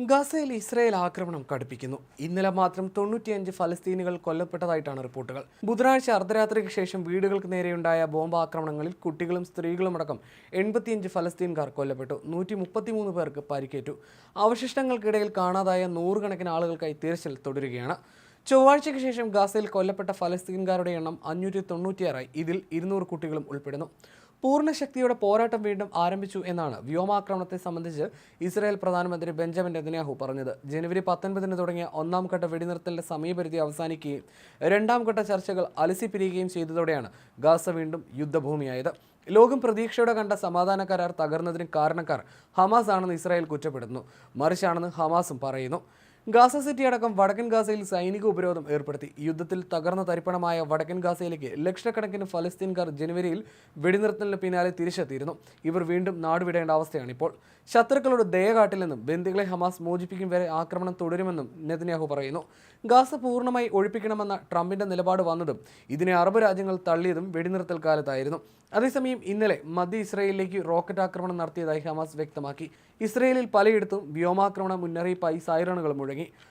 ഗസയിൽ ഇസ്രായേൽ ആക്രമണം കടുപ്പിക്കുന്നു. ഇന്നലെ മാത്രം 95 ഫലസ്തീനികൾ കൊല്ലപ്പെട്ടതായിട്ടാണ് റിപ്പോർട്ടുകൾ. ബുധനാഴ്ച അർദ്ധരാത്രിക്ക് ശേഷം വീടുകൾക്ക് നേരെയുണ്ടായ ബോംബാക്രമണങ്ങളിൽ കുട്ടികളും സ്ത്രീകളുമടക്കം 85 ഫലസ്തീൻകാർ കൊല്ലപ്പെട്ടു. 133 പേർക്ക് പരിക്കേറ്റു. അവശിഷ്ടങ്ങൾക്കിടയിൽ കാണാതായ നൂറുകണക്കിന് ആളുകൾക്കായി തിരച്ചിൽ തുടരുകയാണ്. ചൊവ്വാഴ്ചയ്ക്ക് ശേഷം ഗാസയിൽ കൊല്ലപ്പെട്ട ഫലസ്തീൻകാരുടെ എണ്ണം 596 ഇതിൽ 200 കുട്ടികളും ഉൾപ്പെടുന്നു. പൂർണ്ണ ശക്തിയോടെ പോരാട്ടം വീണ്ടും ആരംഭിച്ചു എന്നാണ് വ്യോമാക്രമണത്തെ സംബന്ധിച്ച് ഇസ്രായേൽ പ്രധാനമന്ത്രി ബെഞ്ചമിൻ നെതന്യാഹു പറഞ്ഞത്. ജനുവരി 19 തുടങ്ങിയ ഒന്നാം ഘട്ട വെടിനിർത്തലിന്റെ സമയപരിധി അവസാനിക്കുകയും രണ്ടാം ഘട്ട ചർച്ചകൾ അലസിപ്പിരിയുകയും ചെയ്തതോടെയാണ് ഗാസ വീണ്ടും യുദ്ധഭൂമിയായത്. ലോകം പ്രതീക്ഷയോടെ കണ്ട സമാധാന കരാർ തകർന്നതിന് കാരണക്കാർ ഹമാസ് ആണെന്ന് ഇസ്രായേൽ കുറ്റപ്പെടുന്നു. മറിച്ചാണെന്ന് ഹമാസും പറയുന്നു. ഗാസ സിറ്റി അടക്കം വടക്കൻ ഗാസയിൽ സൈനിക ഉപരോധം ഏർപ്പെടുത്തി. യുദ്ധത്തിൽ തകർന്ന തരിപ്പണമായ വടക്കൻ ഗാസയിലേക്ക് ലക്ഷക്കണക്കിന് ഫലസ്തീൻകാർ ജനുവരിയിൽ വെടിനിർത്തലിന് പിന്നാലെ തിരിച്ചെത്തിയിരുന്നു. ഇവർ വീണ്ടും നാടുവിടേണ്ട അവസ്ഥയാണ് ഇപ്പോൾ. ശത്രുക്കളോട് ദയ കാട്ടില്ലെന്നും ബന്ദികളെ ഹമാസ് മോചിപ്പിക്കും വരെ ആക്രമണം തുടരുമെന്നും നെതന്യാഹു പറയുന്നു. ഗാസ പൂർണ്ണമായി ഒഴിപ്പിക്കണമെന്ന ട്രംപിന്റെ നിലപാട് വന്നതും ഇതിനെ അറബ് രാജ്യങ്ങൾ തള്ളിയതും വെടിനിർത്തൽ കാലത്തായിരുന്നു. അതേസമയം ഇന്നലെ മധ്യ ഇസ്രായേലിലേക്ക് റോക്കറ്റ് ആക്രമണം നടത്തിയതായി ഹമാസ് വ്യക്തമാക്കി. ഇസ്രായേലിൽ പലയിടത്തും വ്യോമാക്രമണ മുന്നറിയിപ്പായി സൈറണുകൾ മുഴങ്ങി.